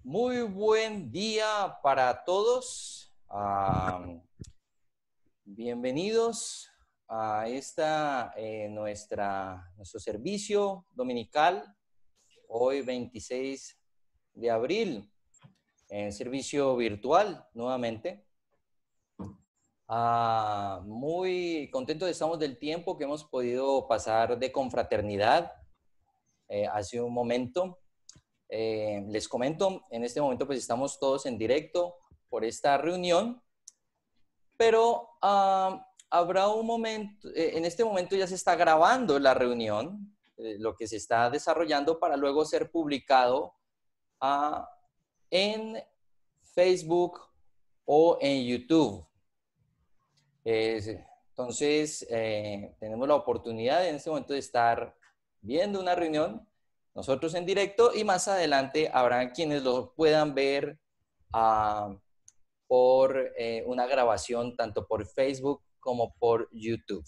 Muy buen día para todos. Bienvenidos a nuestro servicio dominical, hoy 26 de abril, en servicio virtual nuevamente. Muy contentos estamos del tiempo que hemos podido pasar de confraternidad hace un momento. Les comento, en este momento pues estamos todos en directo por esta reunión, pero habrá un momento, en este momento ya se está grabando la reunión, lo que se está desarrollando para luego ser publicado en Facebook o en YouTube. Entonces, tenemos la oportunidad en este momento de estar viendo una reunión nosotros en directo, y más adelante habrá quienes lo puedan ver por una grabación tanto por Facebook como por YouTube.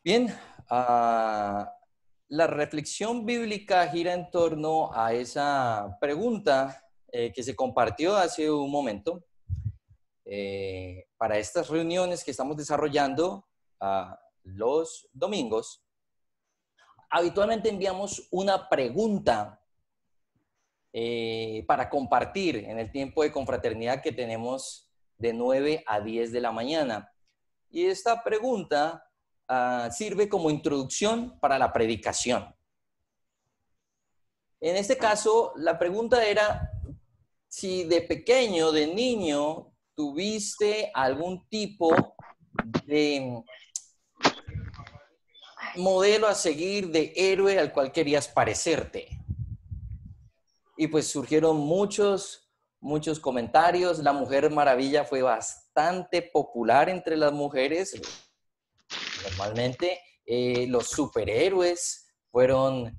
Bien, la reflexión bíblica gira en torno a esa pregunta que se compartió hace un momento. Para estas reuniones que estamos desarrollando los domingos, habitualmente enviamos una pregunta para compartir en el tiempo de confraternidad que tenemos de 9 a 10 de la mañana. Y esta pregunta sirve como introducción para la predicación. En este caso, la pregunta era si de pequeño, de niño, tuviste algún tipo de modelo a seguir, de héroe al cual querías parecerte. Y pues surgieron muchos comentarios. La Mujer Maravilla fue bastante popular entre las mujeres. Normalmente los superhéroes fueron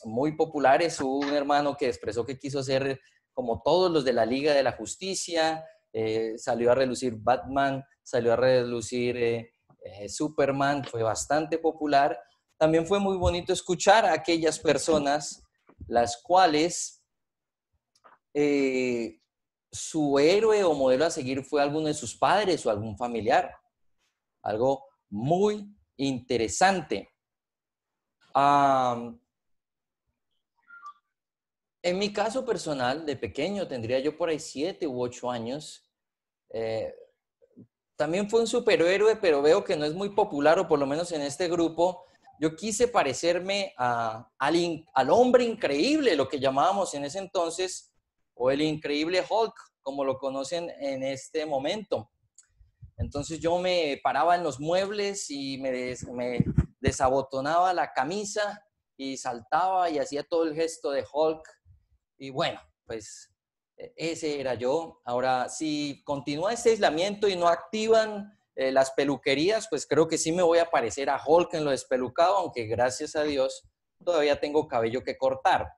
muy populares. Hubo un hermano que expresó que quiso ser como todos los de la Liga de la Justicia. Salió a relucir Batman, salió a relucir Superman, fue bastante popular. También fue muy bonito escuchar a aquellas personas las cuales su héroe o modelo a seguir fue alguno de sus padres o algún familiar. Algo muy interesante. En mi caso personal, de pequeño, tendría yo por ahí 7 u 8 años, también fue un superhéroe, pero veo que no es muy popular, o por lo menos en este grupo. Yo quise parecerme al hombre increíble, lo que llamábamos en ese entonces, o el increíble Hulk, como lo conocen en este momento. Entonces yo me paraba en los muebles y me desabotonaba la camisa y saltaba y hacía todo el gesto de Hulk. Y bueno, pues ese era yo. Ahora, si continúa este aislamiento y no activan las peluquerías, pues creo que sí me voy a parecer a Hulk en lo despelucado, aunque gracias a Dios todavía tengo cabello que cortar.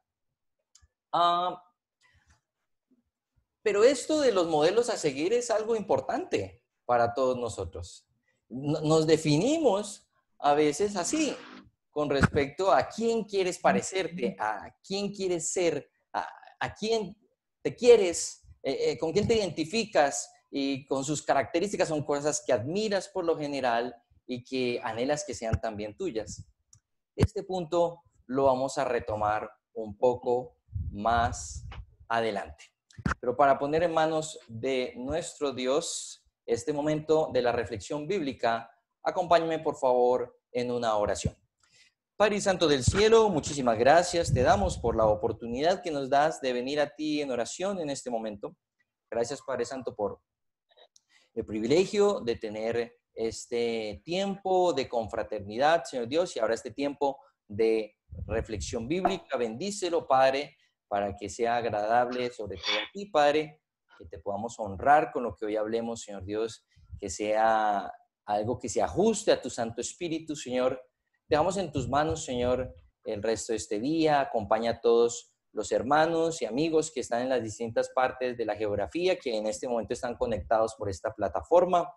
Pero esto de los modelos a seguir es algo importante para todos nosotros. Nos definimos a veces así, con respecto a quién quieres parecerte, a quién quieres ser, a quién te quieres, con quién te identificas, y con sus características son cosas que admiras por lo general y que anhelas que sean también tuyas. Este punto lo vamos a retomar un poco más adelante. Pero para poner en manos de nuestro Dios este momento de la reflexión bíblica, acompáñame por favor en una oración. Padre Santo del cielo, muchísimas gracias te damos por la oportunidad que nos das de venir a ti en oración en este momento. Gracias, Padre Santo, por el privilegio de tener este tiempo de confraternidad, Señor Dios, y ahora este tiempo de reflexión bíblica. Bendícelo, Padre, para que sea agradable sobre todo a ti, Padre, que te podamos honrar con lo que hoy hablemos, Señor Dios, que sea algo que se ajuste a tu Santo Espíritu, Señor. Dejamos en tus manos, Señor, el resto de este día. Acompaña a todos los hermanos y amigos que están en las distintas partes de la geografía, que en este momento están conectados por esta plataforma.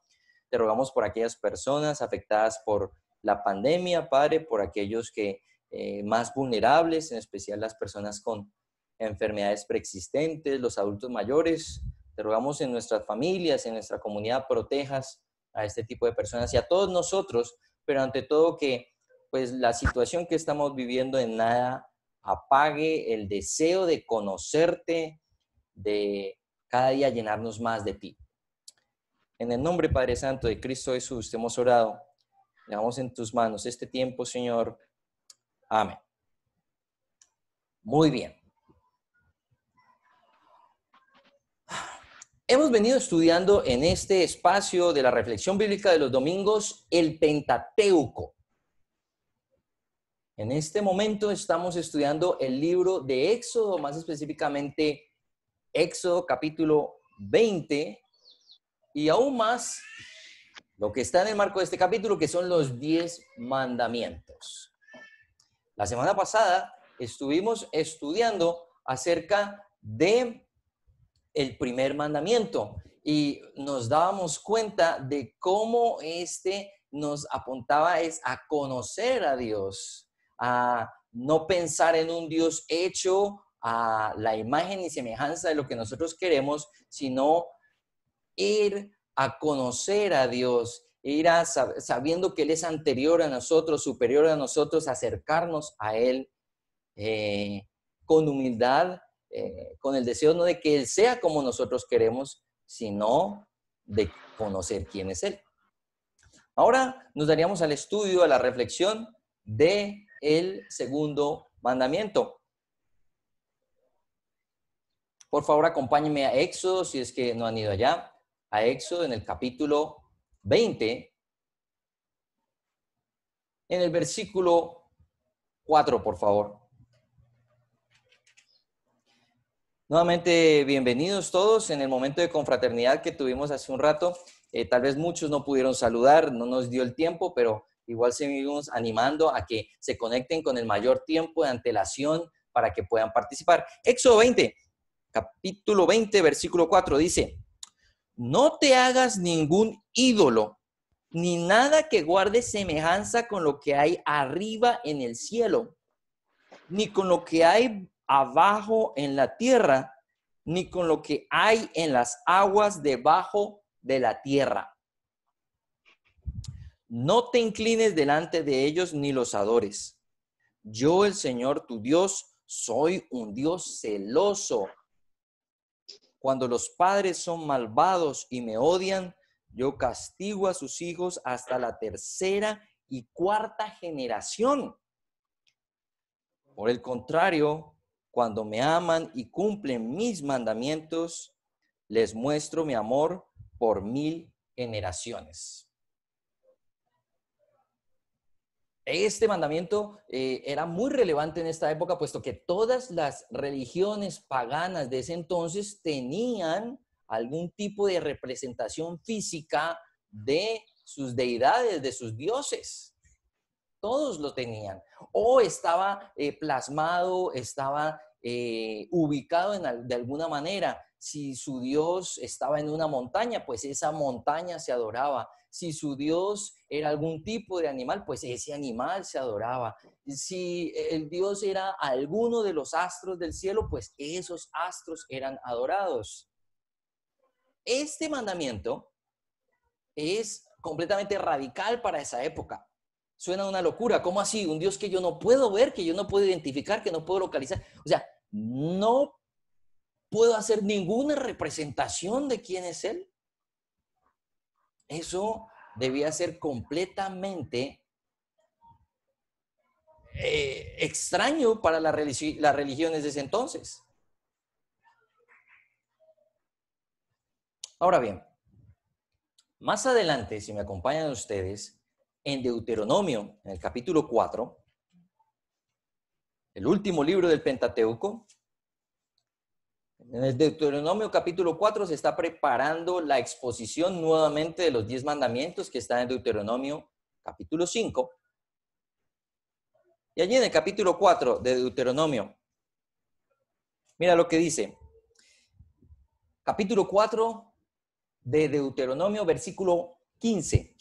Te rogamos por aquellas personas afectadas por la pandemia, Padre, por aquellos que más vulnerables, en especial las personas con enfermedades preexistentes, los adultos mayores. Te rogamos en nuestras familias, en nuestra comunidad, protejas a este tipo de personas y a todos nosotros, pero ante todo que pues la situación que estamos viviendo en nada apague el deseo de conocerte, de cada día llenarnos más de ti. En el nombre, Padre Santo, de Cristo Jesús, te hemos orado. Dejamos en tus manos este tiempo, Señor. Amén. Muy bien. Hemos venido estudiando en este espacio de la reflexión bíblica de los domingos el Pentateuco. En este momento estamos estudiando el libro de Éxodo, más específicamente Éxodo capítulo 20 y aún más lo que está en el marco de este capítulo, que son los 10 mandamientos. La semana pasada estuvimos estudiando acerca de el primer mandamiento y nos dábamos cuenta de cómo nos apuntaba a conocer a Dios, a no pensar en un Dios hecho a la imagen y semejanza de lo que nosotros queremos, sino ir a conocer a Dios, ir sabiendo que Él es anterior a nosotros, superior a nosotros, acercarnos a Él con humildad, con el deseo no de que Él sea como nosotros queremos, sino de conocer quién es Él. Ahora nos daríamos al estudio, a la reflexión de el segundo mandamiento. Por favor, acompáñenme a Éxodo, si es que no han ido allá, a Éxodo en el capítulo 20, en el versículo 4, por favor. Nuevamente, bienvenidos todos en el momento de confraternidad que tuvimos hace un rato. Tal vez muchos no pudieron saludar, no nos dio el tiempo, pero igual seguimos animando a que se conecten con el mayor tiempo de antelación para que puedan participar. Éxodo 20, capítulo 20, versículo 4 dice: no te hagas ningún ídolo, ni nada que guarde semejanza con lo que hay arriba en el cielo, ni con lo que hay abajo en la tierra, ni con lo que hay en las aguas debajo de la tierra. No te inclines delante de ellos ni los adores. Yo, el Señor tu Dios, soy un Dios celoso. Cuando los padres son malvados y me odian, yo castigo a sus hijos hasta la tercera y cuarta generación. Por el contrario, cuando me aman y cumplen mis mandamientos, les muestro mi amor por 1000 generaciones. Este mandamiento era muy relevante en esta época, puesto que todas las religiones paganas de ese entonces tenían algún tipo de representación física de sus deidades, de sus dioses. Todos lo tenían. O estaba plasmado, estaba ubicado de alguna manera. Si su Dios estaba en una montaña, pues esa montaña se adoraba. Si su Dios era algún tipo de animal, pues ese animal se adoraba. Si el Dios era alguno de los astros del cielo, pues esos astros eran adorados. Este mandamiento es completamente radical para esa época. Suena una locura. ¿Cómo así? Un Dios que yo no puedo ver, que yo no puedo identificar, que no puedo localizar. O sea, no puedo hacer ninguna representación de quién es Él. Eso debía ser completamente extraño para las religiones de ese entonces. Ahora bien, más adelante, si me acompañan ustedes, en Deuteronomio, en el capítulo 4, el último libro del Pentateuco, en el Deuteronomio capítulo 4 se está preparando la exposición nuevamente de los 10 mandamientos que está en Deuteronomio capítulo 5. Y allí en el capítulo 4 de Deuteronomio, mira lo que dice. Capítulo 4 de Deuteronomio, versículo 15.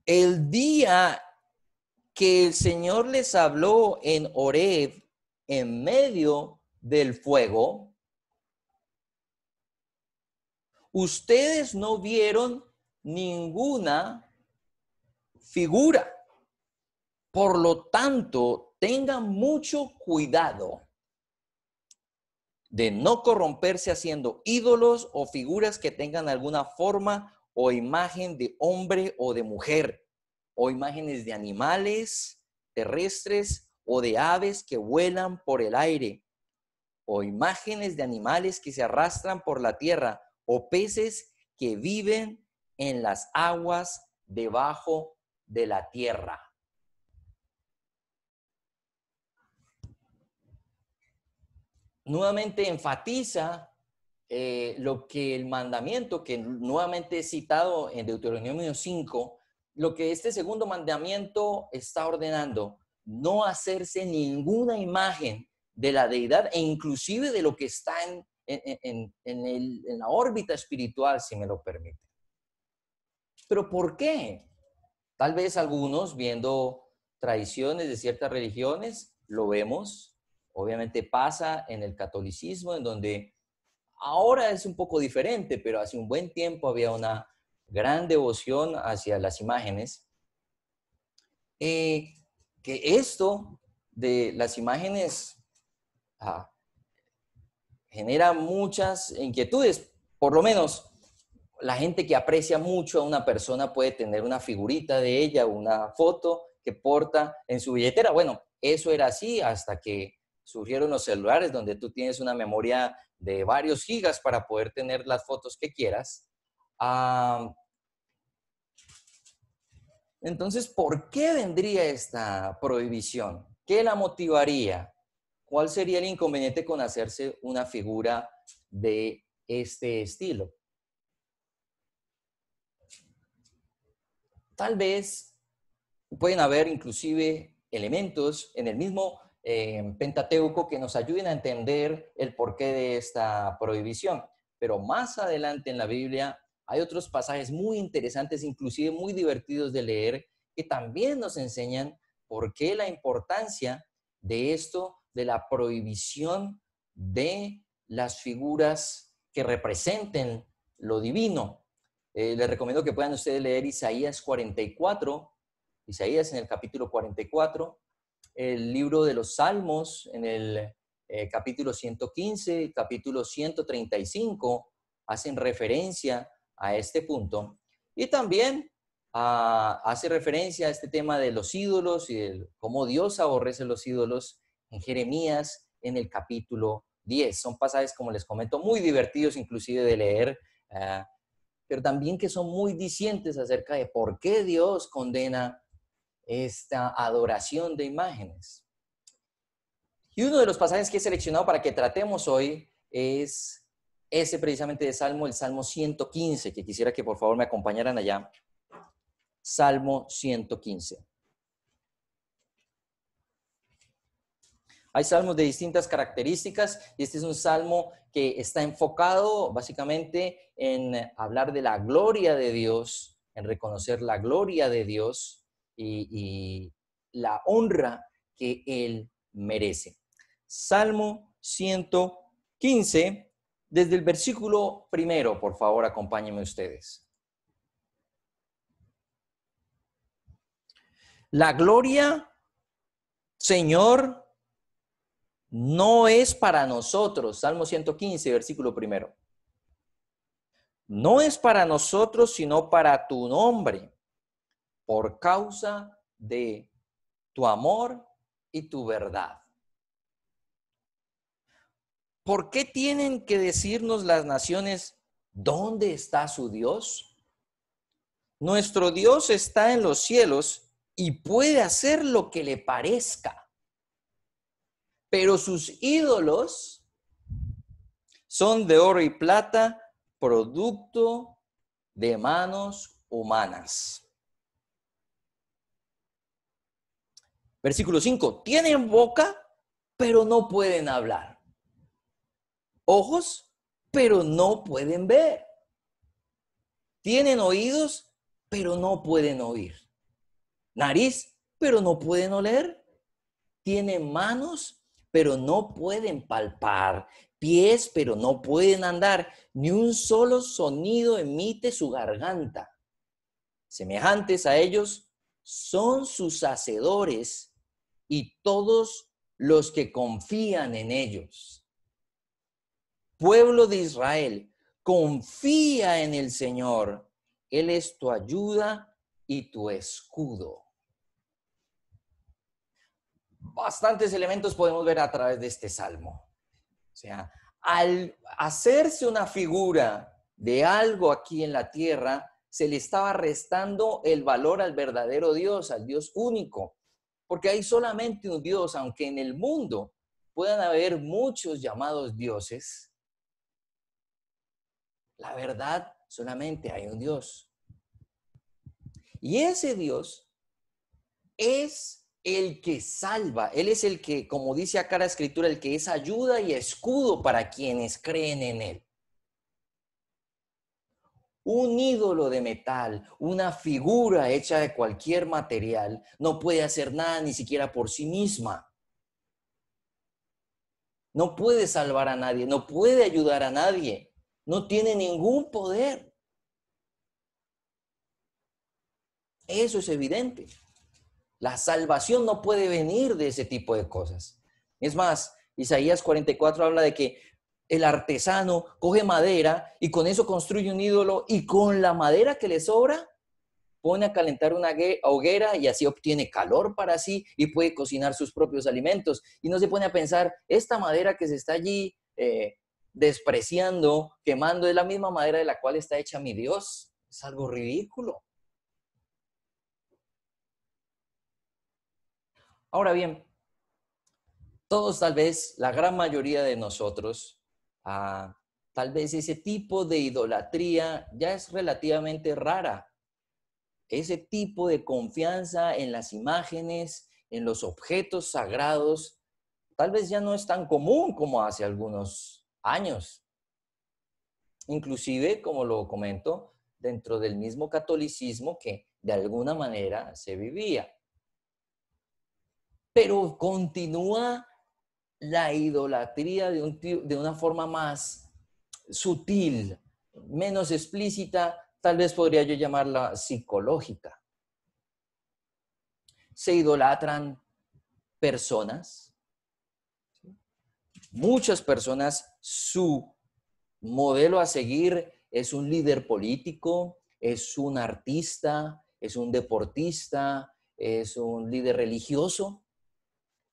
El día que el Señor les habló en Horeb, en medio del fuego, ustedes no vieron ninguna figura. Por lo tanto, tengan mucho cuidado de no corromperse haciendo ídolos o figuras que tengan alguna forma o imagen de hombre o de mujer, o imágenes de animales terrestres o de aves que vuelan por el aire, o imágenes de animales que se arrastran por la tierra, o peces que viven en las aguas debajo de la tierra. Nuevamente enfatiza lo que el mandamiento, que nuevamente es citado en Deuteronomio 5, lo que este segundo mandamiento está ordenando: no hacerse ninguna imagen de la deidad e inclusive de lo que está en la órbita espiritual, si me lo permite. ¿Pero por qué? Tal vez algunos, viendo tradiciones de ciertas religiones, lo vemos. Obviamente pasa en el catolicismo, en donde ahora es un poco diferente, pero hace un buen tiempo había una gran devoción hacia las imágenes. Que esto de las imágenes genera muchas inquietudes. Por lo menos la gente que aprecia mucho a una persona puede tener una figurita de ella, una foto que porta en su billetera. Bueno, eso era así hasta que surgieron los celulares, donde tú tienes una memoria de varios gigas para poder tener las fotos que quieras. Entonces, ¿por qué vendría esta prohibición? ¿Qué la motivaría? ¿Cuál sería el inconveniente con hacerse una figura de este estilo? Tal vez pueden haber inclusive elementos en el mismo Pentateuco que nos ayuden a entender el porqué de esta prohibición. Pero más adelante en la Biblia hay otros pasajes muy interesantes, inclusive muy divertidos de leer, que también nos enseñan por qué la importancia de esto, de la prohibición de las figuras que representen lo divino. Les recomiendo que puedan ustedes leer Isaías 44, Isaías en el capítulo 44, el libro de los Salmos en el capítulo 115, capítulo 135, hacen referencia a este punto. Y también hace referencia a este tema de los ídolos y de cómo Dios aborrece los ídolos en Jeremías en el capítulo 10. Son pasajes, como les comento, muy divertidos inclusive de leer, pero también que son muy dicientes acerca de por qué Dios condena esta adoración de imágenes. Y uno de los pasajes que he seleccionado para que tratemos hoy es ese precisamente de Salmo, el Salmo 115, que quisiera que por favor me acompañaran allá. Salmo 115. Hay salmos de distintas características y este es un salmo que está enfocado básicamente en hablar de la gloria de Dios, en reconocer la gloria de Dios y la honra que Él merece. Salmo 115, desde el versículo 1, por favor, acompáñenme ustedes. La gloria, Señor, no es para nosotros. Salmo 115, versículo 1. No es para nosotros, sino para tu nombre, por causa de tu amor y tu verdad. ¿Por qué tienen que decirnos las naciones dónde está su Dios? Nuestro Dios está en los cielos y puede hacer lo que le parezca. Pero sus ídolos son de oro y plata, producto de manos humanas. Versículo 5. Tienen boca, pero no pueden hablar. Ojos, pero no pueden ver. Tienen oídos, pero no pueden oír. Nariz, pero no pueden oler. Tienen manos, pero no pueden palpar. Pies, pero no pueden andar. Ni un solo sonido emite su garganta. Semejantes a ellos son sus hacedores y todos los que confían en ellos. Pueblo de Israel, confía en el Señor. Él es tu ayuda y tu escudo. Bastantes elementos podemos ver a través de este salmo. O sea, al hacerse una figura de algo aquí en la tierra, se le estaba restando el valor al verdadero Dios, al Dios único. Porque hay solamente un Dios, aunque en el mundo puedan haber muchos llamados dioses. La verdad, solamente hay un Dios. Y ese Dios es el que salva. Él es el que, como dice acá la Escritura, el que es ayuda y escudo para quienes creen en Él. Un ídolo de metal, una figura hecha de cualquier material, no puede hacer nada ni siquiera por sí misma. No puede salvar a nadie, no puede ayudar a nadie. No tiene ningún poder. Eso es evidente. La salvación no puede venir de ese tipo de cosas. Es más, Isaías 44 habla de que el artesano coge madera y con eso construye un ídolo y con la madera que le sobra pone a calentar una hoguera y así obtiene calor para sí y puede cocinar sus propios alimentos. Y no se pone a pensar, esta madera que se está allí despreciando, quemando, es la misma madera de la cual está hecha mi Dios. Es algo ridículo. Ahora bien, todos tal vez, la gran mayoría de nosotros, tal vez ese tipo de idolatría ya es relativamente rara. Ese tipo de confianza en las imágenes, en los objetos sagrados, tal vez ya no es tan común como hace algunos años. Inclusive, como lo comento, dentro del mismo catolicismo que de alguna manera se vivía. Pero continúa la idolatría de una forma más sutil, menos explícita, tal vez podría yo llamarla psicológica. Se idolatran personas. Muchas personas, su modelo a seguir es un líder político, es un artista, es un deportista, es un líder religioso.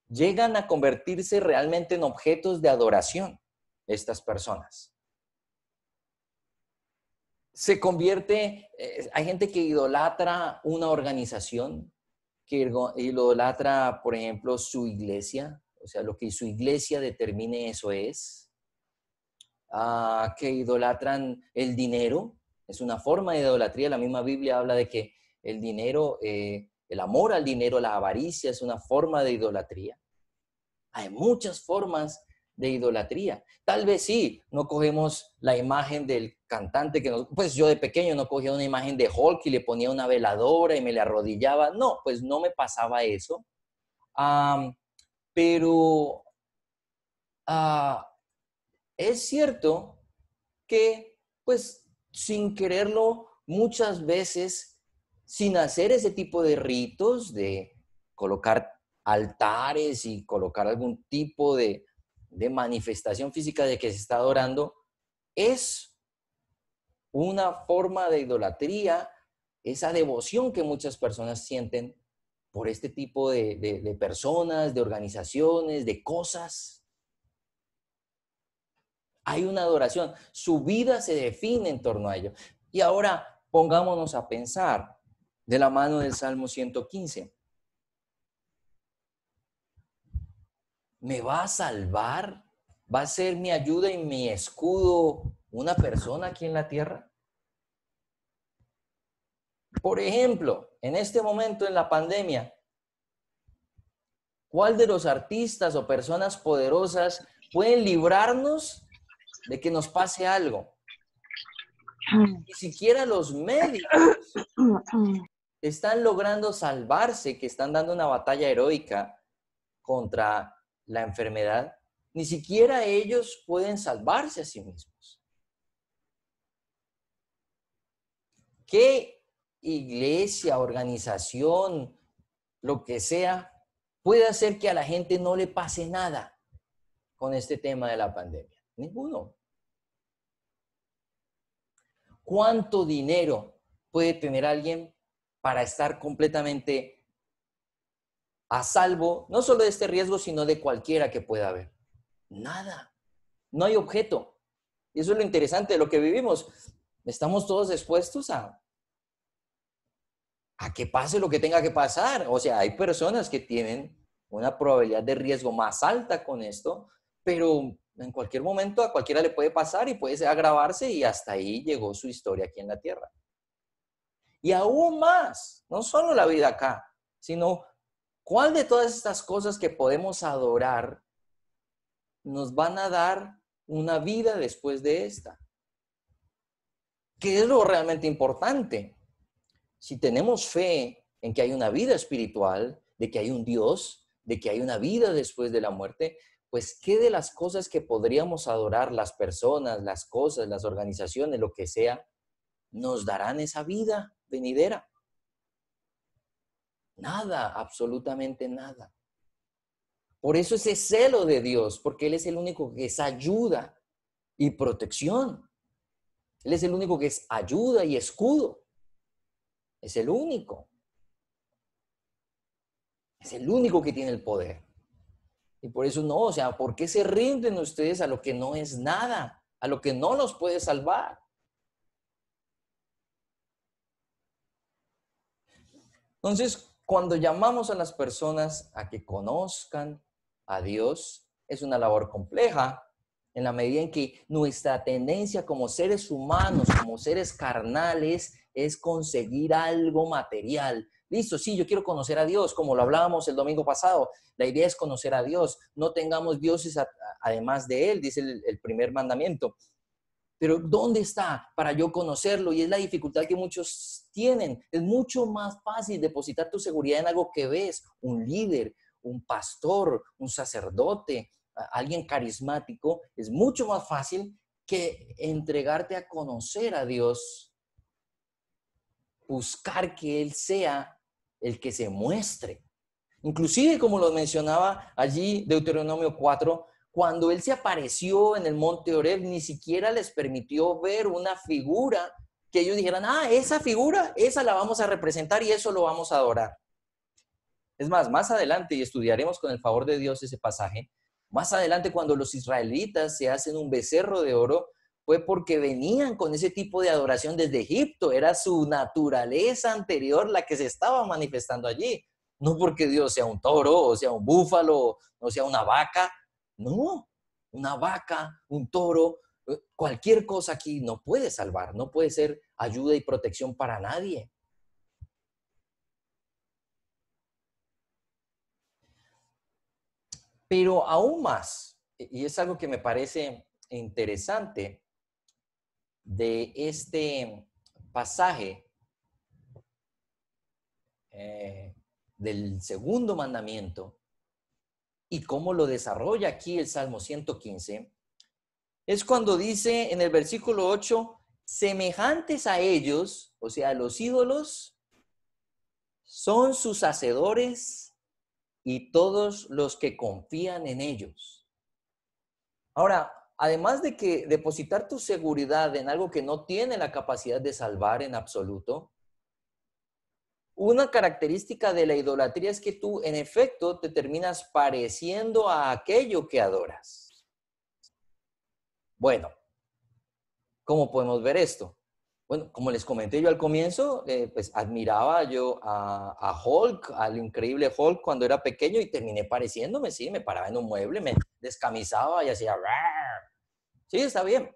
Llegan a convertirse realmente en objetos de adoración estas personas. Se convierte, hay gente que idolatra una organización, que idolatra, por ejemplo, su iglesia, o sea, lo que su iglesia determine, eso es. Que idolatran el dinero, es una forma de idolatría. La misma Biblia habla de que el dinero, el amor al dinero, la avaricia es una forma de idolatría. Hay muchas formas de idolatría. Tal vez sí, no cogemos la imagen del cantante pues yo de pequeño no cogía una imagen de Hulk y le ponía una veladora y me le arrodillaba. No, pues no me pasaba eso. Pero es cierto que, pues, sin quererlo, muchas veces, sin hacer ese tipo de ritos, de colocar altares y colocar algún tipo de manifestación física de que se está adorando, es una forma de idolatría, esa devoción que muchas personas sienten por este tipo de personas, de organizaciones, de cosas. Hay una adoración, su vida se define en torno a ello. Y ahora pongámonos a pensar de la mano del Salmo 115. ¿Me va a salvar? ¿Va a ser mi ayuda y mi escudo una persona aquí en la tierra? Por ejemplo, en este momento en la pandemia, ¿cuál de los artistas o personas poderosas pueden librarnos de que nos pase algo? Ni siquiera los médicos están logrando salvarse, que están dando una batalla heroica contra la enfermedad, ni siquiera ellos pueden salvarse a sí mismos. ¿Qué iglesia, organización, lo que sea, puede hacer que a la gente no le pase nada con este tema de la pandemia? Ninguno. ¿Cuánto dinero puede tener alguien para estar completamente a salvo, no solo de este riesgo, sino de cualquiera que pueda haber? Nada. No hay objeto. Y eso es lo interesante de lo que vivimos. Estamos todos expuestos a que pase lo que tenga que pasar. O sea, hay personas que tienen una probabilidad de riesgo más alta con esto, pero en cualquier momento a cualquiera le puede pasar y puede agravarse y hasta ahí llegó su historia aquí en la tierra. Y aún más, no solo la vida acá, sino cuál de todas estas cosas que podemos adorar nos van a dar una vida después de esta. ¿Qué es lo realmente importante? Si tenemos fe en que hay una vida espiritual, de que hay un Dios, de que hay una vida después de la muerte, pues ¿qué de las cosas que podríamos adorar, las personas, las cosas, las organizaciones, lo que sea, nos darán esa vida venidera? Nada, absolutamente nada. Por eso ese celo de Dios, porque Él es el único que es ayuda y protección. Él es el único que es ayuda y escudo. Es el único. Es el único que tiene el poder. Y por eso no, o sea, ¿por qué se rinden ustedes a lo que no es nada? A lo que no los puede salvar. Entonces, cuando llamamos a las personas a que conozcan a Dios, es una labor compleja en la medida en que nuestra tendencia como seres humanos, como seres carnales, es conseguir algo material. Listo, sí, yo quiero conocer a Dios, como lo hablábamos el domingo pasado. La idea es conocer a Dios. No tengamos dioses además de Él, dice el primer mandamiento. Pero ¿dónde está para yo conocerlo? Y es la dificultad que muchos tienen. Es mucho más fácil depositar tu seguridad en algo que ves, un líder, un pastor, un sacerdote, alguien carismático. Es mucho más fácil que entregarte a conocer a Dios, buscar que Él sea el que se muestre. Inclusive, como lo mencionaba allí Deuteronomio 4, cuando Él se apareció en el monte Horeb, ni siquiera les permitió ver una figura que ellos dijeran, esa figura, esa la vamos a representar y eso lo vamos a adorar. Es más adelante, y estudiaremos con el favor de Dios ese pasaje, más adelante cuando los israelitas se hacen un becerro de oro, fue porque venían con ese tipo de adoración desde Egipto, era su naturaleza anterior la que se estaba manifestando allí. No porque Dios sea un toro, o sea un búfalo, o sea una vaca. No, una vaca, un toro, cualquier cosa aquí no puede salvar, no puede ser ayuda y protección para nadie. Pero aún más, y es algo que me parece interesante de este pasaje del segundo mandamiento, y cómo lo desarrolla aquí el Salmo 115, es cuando dice en el versículo 8, semejantes a ellos, o sea, los ídolos, son sus hacedores y todos los que confían en ellos. Ahora, además de que depositar tu seguridad en algo que no tiene la capacidad de salvar en absoluto, una característica de la idolatría es que tú, en efecto, te terminas pareciendo a aquello que adoras. Bueno, ¿cómo podemos ver esto? Bueno, como les comenté yo al comienzo, pues admiraba yo a Hulk, al increíble Hulk cuando era pequeño y terminé pareciéndome, sí, me paraba en un mueble, me descamisaba y hacía ¡rar! Sí, está bien.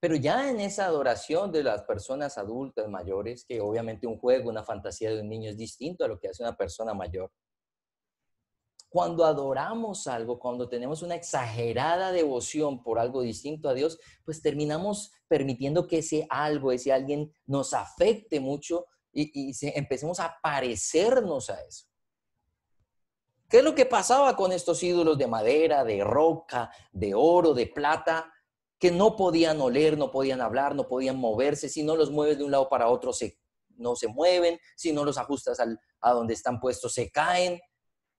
Pero ya en esa adoración de las personas adultas mayores, que obviamente un juego, una fantasía de un niño es distinto a lo que hace una persona mayor. Cuando adoramos algo, cuando tenemos una exagerada devoción por algo distinto a Dios, pues terminamos permitiendo que ese algo, ese alguien nos afecte mucho empecemos a parecernos a eso. ¿Qué es lo que pasaba con estos ídolos de madera, de roca, de oro, de plata? Que no podían oler, no podían hablar, no podían moverse. Si no los mueves de un lado para otro, no se mueven. Si no los ajustas a donde están puestos, se caen.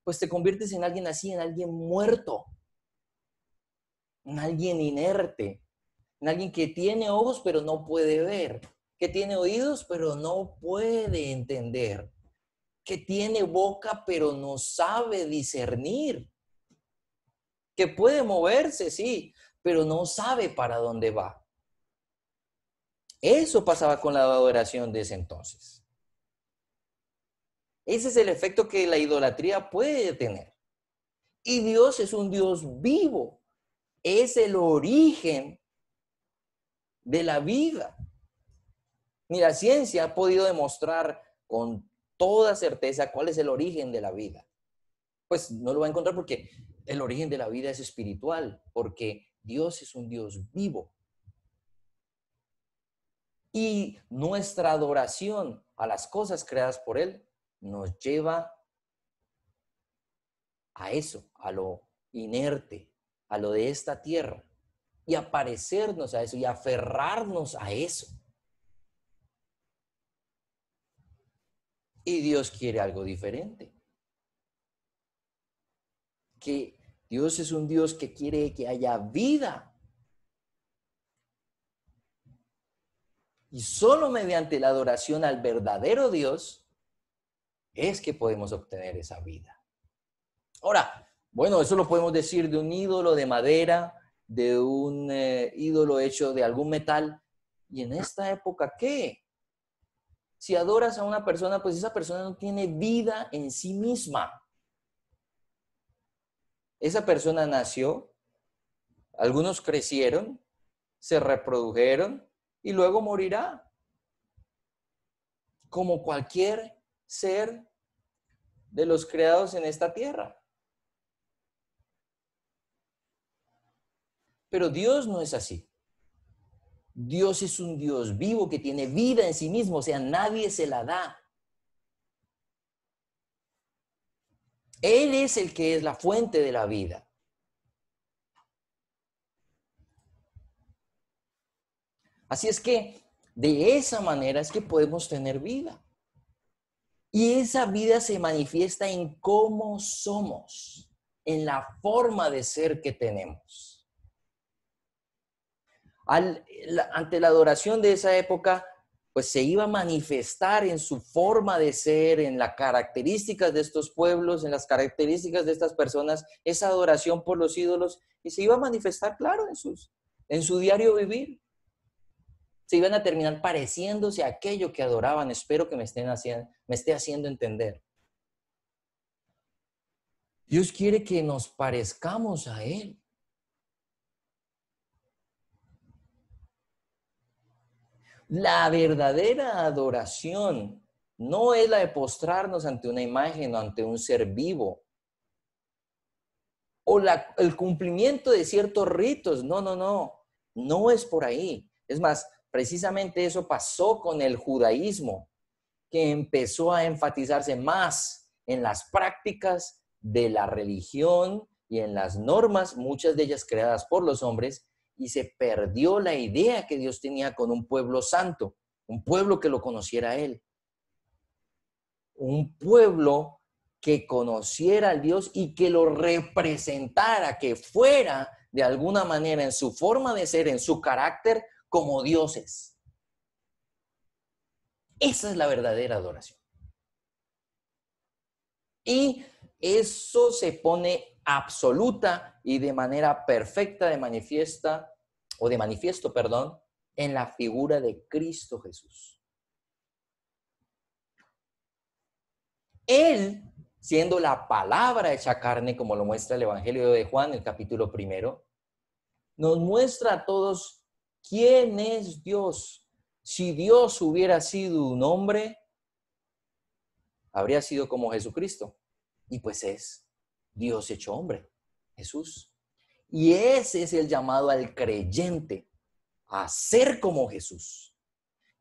Pues te conviertes en alguien así, en alguien muerto, en alguien inerte, en alguien que tiene ojos pero no puede ver, que tiene oídos pero no puede entender, que tiene boca pero no sabe discernir, que puede moverse, sí, pero no sabe para dónde va. Eso pasaba con la adoración de ese entonces. Ese es el efecto que la idolatría puede tener. Y Dios es un Dios vivo. Es el origen de la vida. Ni la ciencia ha podido demostrar con toda certeza cuál es el origen de la vida. Pues no lo va a encontrar porque el origen de la vida es espiritual, porque Dios es un Dios vivo. Y nuestra adoración a las cosas creadas por Él nos lleva a eso, a lo inerte, a lo de esta tierra, y a parecernos a eso y aferrarnos a eso. Y Dios quiere algo diferente. Que Dios es un Dios que quiere que haya vida. Y solo mediante la adoración al verdadero Dios es que podemos obtener esa vida. Ahora, bueno, eso lo podemos decir de un ídolo de madera, de un ídolo hecho de algún metal. ¿Y en esta época qué? Si adoras a una persona, pues esa persona no tiene vida en sí misma. Esa persona nació, algunos crecieron, se reprodujeron y luego morirá. Como cualquier ser de los creados en esta tierra. Pero Dios no es así. Dios es un Dios vivo que tiene vida en sí mismo, o sea, nadie se la da. Él es el que es la fuente de la vida. Así es que de esa manera es que podemos tener vida. Y esa vida se manifiesta en cómo somos, en la forma de ser que tenemos. Ante la adoración de esa época, pues se iba a manifestar en su forma de ser, en las características de estos pueblos, en las características de estas personas, esa adoración por los ídolos, y se iba a manifestar, claro, en su diario vivir. Se iban a terminar pareciéndose a aquello que adoraban. Espero que me esté haciendo entender. Dios quiere que nos parezcamos a Él. La verdadera adoración no es la de postrarnos ante una imagen o ante un ser vivo. O el cumplimiento de ciertos ritos. No, no, no. No es por ahí. Es más, precisamente eso pasó con el judaísmo, que empezó a enfatizarse más en las prácticas de la religión y en las normas, muchas de ellas creadas por los hombres, y se perdió la idea que Dios tenía con un pueblo santo, un pueblo que lo conociera a Él, un pueblo que conociera al Dios y que lo representara, que fuera de alguna manera en su forma de ser, en su carácter, como dioses. Esa es la verdadera adoración. Y eso se pone absoluta y de manera perfecta de manifiesto, en la figura de Cristo Jesús. Él, siendo la palabra hecha carne, como lo muestra el Evangelio de Juan, el capítulo 1, nos muestra a todos quién es Dios. Si Dios hubiera sido un hombre, habría sido como Jesucristo. Y pues es Dios hecho hombre, Jesús. Y ese es el llamado al creyente, a ser como Jesús.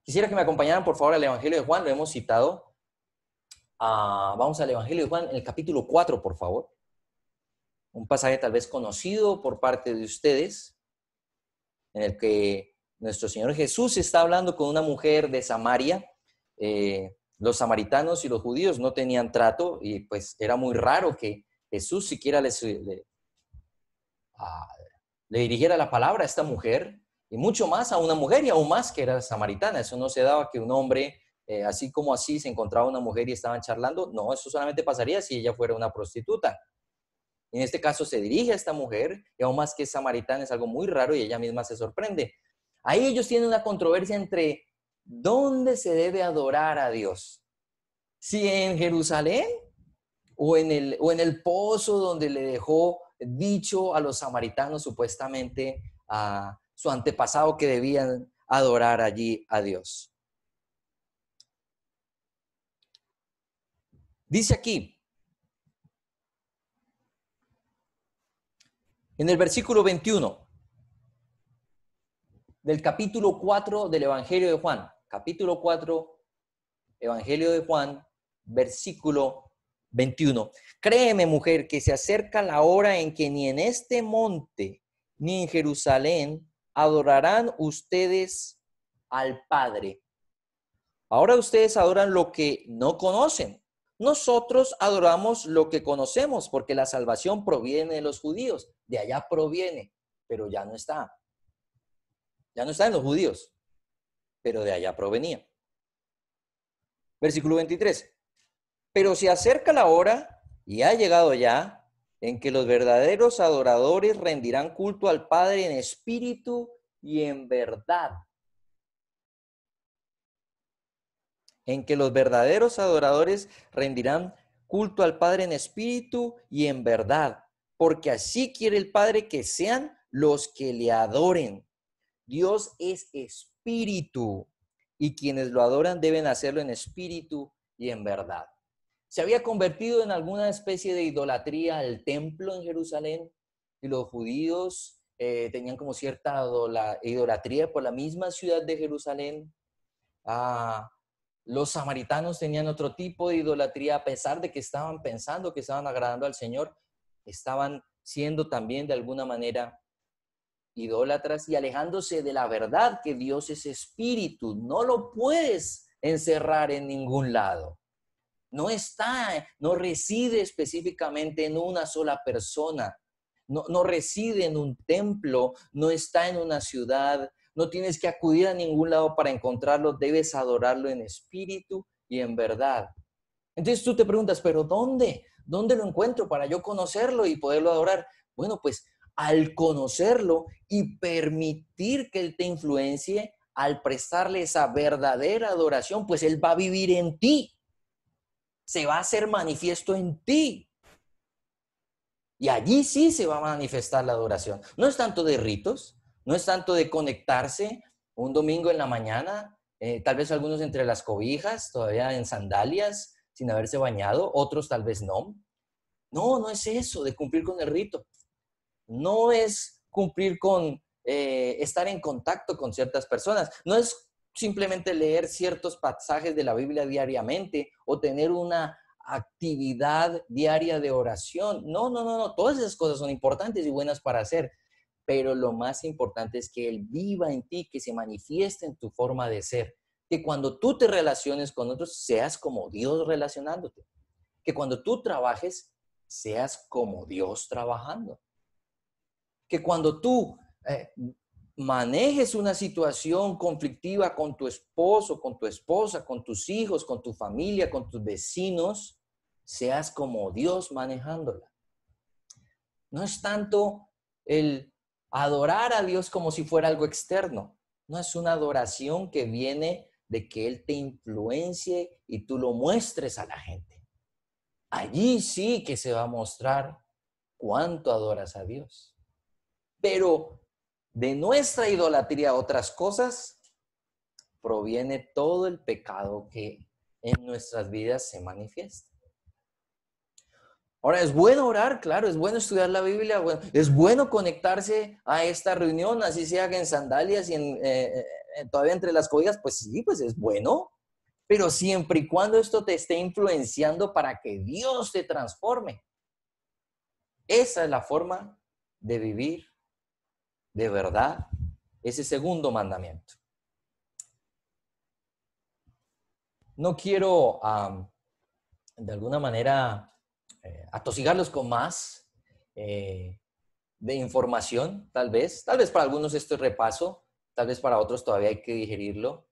Quisiera que me acompañaran, por favor, al Evangelio de Juan. Lo hemos citado. Vamos al Evangelio de Juan, en el capítulo 4, por favor. Un pasaje tal vez conocido por parte de ustedes, en el que nuestro Señor Jesús está hablando con una mujer de Samaria. Los samaritanos y los judíos no tenían trato y pues era muy raro que Jesús siquiera le dirigiera la palabra a esta mujer, y mucho más a una mujer, y aún más que era samaritana. Eso no se daba que un hombre, así como así, se encontraba una mujer y estaban charlando. No, eso solamente pasaría si ella fuera una prostituta. En este caso se dirige a esta mujer, y aún más que es samaritana, es algo muy raro y ella misma se sorprende. Ahí ellos tienen una controversia entre dónde se debe adorar a Dios. Si en Jerusalén o en el pozo donde le dejó dicho a los samaritanos supuestamente a su antepasado que debían adorar allí a Dios. Dice aquí, en el versículo 21 del capítulo 4 del Evangelio de Juan, capítulo 4, Evangelio de Juan, versículo 21. Créeme, mujer, que se acerca la hora en que ni en este monte ni en Jerusalén adorarán ustedes al Padre. Ahora ustedes adoran lo que no conocen. Nosotros adoramos lo que conocemos, porque la salvación proviene de los judíos. De allá proviene, pero ya no está. Ya no está en los judíos, pero de allá provenía. Versículo 23. Pero se acerca la hora, y ha llegado ya, en que los verdaderos adoradores rendirán culto al Padre en espíritu y en verdad. En que los verdaderos adoradores rendirán culto al Padre en espíritu y en verdad, porque así quiere el Padre que sean los que le adoren. Dios es espíritu, y quienes lo adoran deben hacerlo en espíritu y en verdad. Se había convertido en alguna especie de idolatría el templo en Jerusalén, y los judíos tenían como cierta idolatría por la misma ciudad de Jerusalén. Los samaritanos tenían otro tipo de idolatría, a pesar de que estaban pensando que estaban agradando al Señor, estaban siendo también de alguna manera idólatras y alejándose de la verdad que Dios es espíritu. No lo puedes encerrar en ningún lado. No reside específicamente en una sola persona. No reside en un templo, no está en una ciudad, no tienes que acudir a ningún lado para encontrarlo, debes adorarlo en espíritu y en verdad. Entonces tú te preguntas, ¿pero dónde? ¿Dónde lo encuentro para yo conocerlo y poderlo adorar? Bueno, pues al conocerlo y permitir que Él te influencie, al prestarle esa verdadera adoración, pues Él va a vivir en ti, se va a hacer manifiesto en ti. Y allí sí se va a manifestar la adoración. No es tanto de ritos, no es tanto de conectarse un domingo en la mañana, tal vez algunos entre las cobijas, todavía en sandalias, sin haberse bañado, otros tal vez no. No es eso de cumplir con el rito. No es cumplir con estar en contacto con ciertas personas. No es simplemente leer ciertos pasajes de la Biblia diariamente o tener una actividad diaria de oración. No. Todas esas cosas son importantes y buenas para hacer, pero lo más importante es que Él viva en ti, que se manifieste en tu forma de ser, que cuando tú te relaciones con otros seas como Dios relacionándote, que cuando tú trabajes seas como Dios trabajando, que cuando tú manejes una situación conflictiva con tu esposo, con tu esposa, con tus hijos, con tu familia, con tus vecinos, seas como Dios manejándola. No es tanto el adorar a Dios como si fuera algo externo. No es una adoración que viene de que Él te influencie y tú lo muestres a la gente. Allí sí que se va a mostrar cuánto adoras a Dios. Pero de nuestra idolatría a otras cosas proviene todo el pecado que en nuestras vidas se manifiesta. Ahora, es bueno orar, claro, es bueno estudiar la Biblia, bueno, es bueno conectarse a esta reunión, así sea en sandalias y todavía entre las cobijas, pues sí, pues es bueno, pero siempre y cuando esto te esté influenciando para que Dios te transforme. Esa es la forma de vivir de verdad ese segundo mandamiento. No quiero, de alguna manera, atosigarlos con más de información, tal vez. Tal vez para algunos esto es repaso, tal vez para otros todavía hay que digerirlo.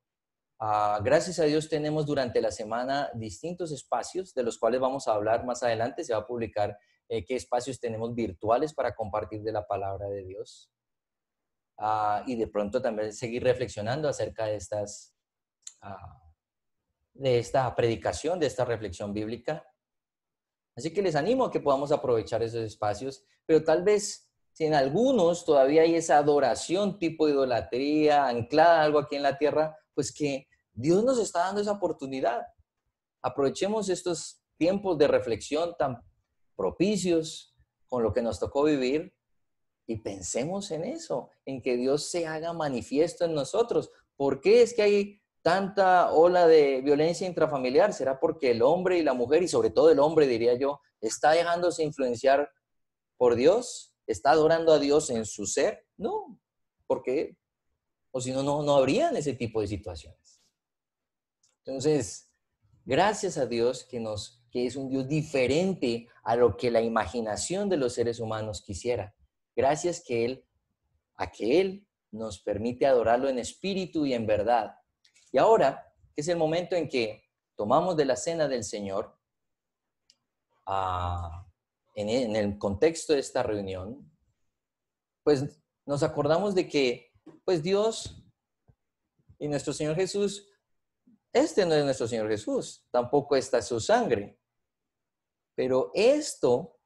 Gracias a Dios tenemos durante la semana distintos espacios de los cuales vamos a hablar más adelante. Se va a publicar qué espacios tenemos virtuales para compartir de la palabra de Dios. Y de pronto también seguir reflexionando acerca de de esta predicación, de esta reflexión bíblica. Así que les animo a que podamos aprovechar esos espacios, pero tal vez si en algunos todavía hay esa adoración tipo idolatría anclada a algo aquí en la tierra, pues que Dios nos está dando esa oportunidad. Aprovechemos estos tiempos de reflexión tan propicios con lo que nos tocó vivir y pensemos en eso, en que Dios se haga manifiesto en nosotros. ¿Por qué es que hay tanta ola de violencia intrafamiliar? ¿Será porque el hombre y la mujer, y sobre todo el hombre, diría yo, está dejándose influenciar por Dios? ¿Está adorando a Dios en su ser? No, ¿por qué? O si no, no habrían ese tipo de situaciones. Entonces, gracias a Dios que es un Dios diferente a lo que la imaginación de los seres humanos quisiera. Gracias a que Él nos permite adorarlo en espíritu y en verdad. Y ahora, que es el momento en que tomamos de la cena del Señor, en el contexto de esta reunión, pues nos acordamos de que pues Dios y nuestro Señor Jesús, este no es nuestro Señor Jesús, tampoco está su sangre. Pero esto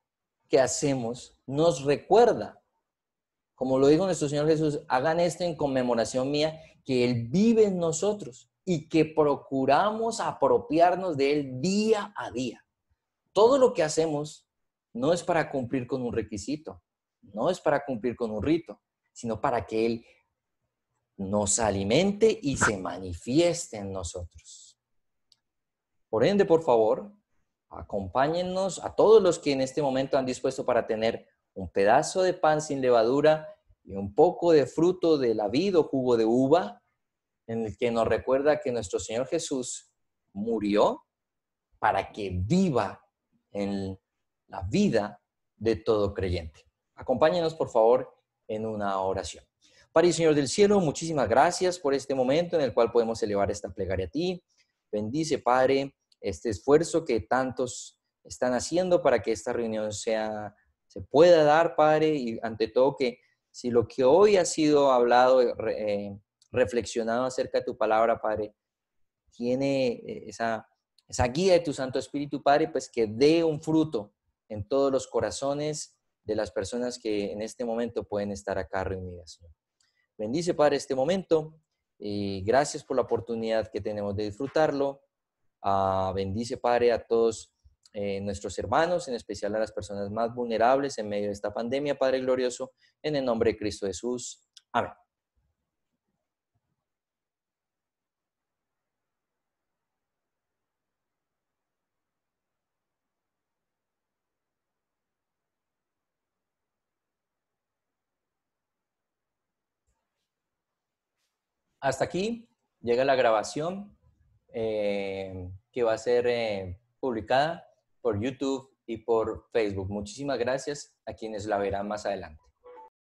que hacemos nos recuerda, como lo dijo nuestro Señor Jesús, hagan esto en conmemoración mía, que Él vive en nosotros y que procuramos apropiarnos de Él día a día. Todo lo que hacemos no es para cumplir con un requisito, no es para cumplir con un rito, sino para que Él nos alimente y se manifieste en nosotros. Por ende, por favor, acompáñennos a todos los que en este momento han dispuesto para tener un pedazo de pan sin levadura y un poco de fruto de la vid o jugo de uva, en el que nos recuerda que nuestro Señor Jesús murió para que viva en la vida de todo creyente. Acompáñenos, por favor, en una oración. Padre y Señor del cielo, muchísimas gracias por este momento en el cual podemos elevar esta plegaria a ti. Bendice, Padre, este esfuerzo que tantos están haciendo para que esta reunión se pueda dar, Padre, y ante todo que si lo que hoy ha sido hablado, reflexionado acerca de tu palabra, Padre, tiene esa guía de tu Santo Espíritu, Padre, pues que dé un fruto en todos los corazones de las personas que en este momento pueden estar acá reunidas. Bendice, Padre, este momento y gracias por la oportunidad que tenemos de disfrutarlo. Bendice, Padre, a todos nuestros hermanos, en especial a las personas más vulnerables en medio de esta pandemia, Padre glorioso, en el nombre de Cristo Jesús. Amén. Hasta aquí llega la grabación que va a ser publicada por YouTube y por Facebook. Muchísimas gracias a quienes la verán más adelante.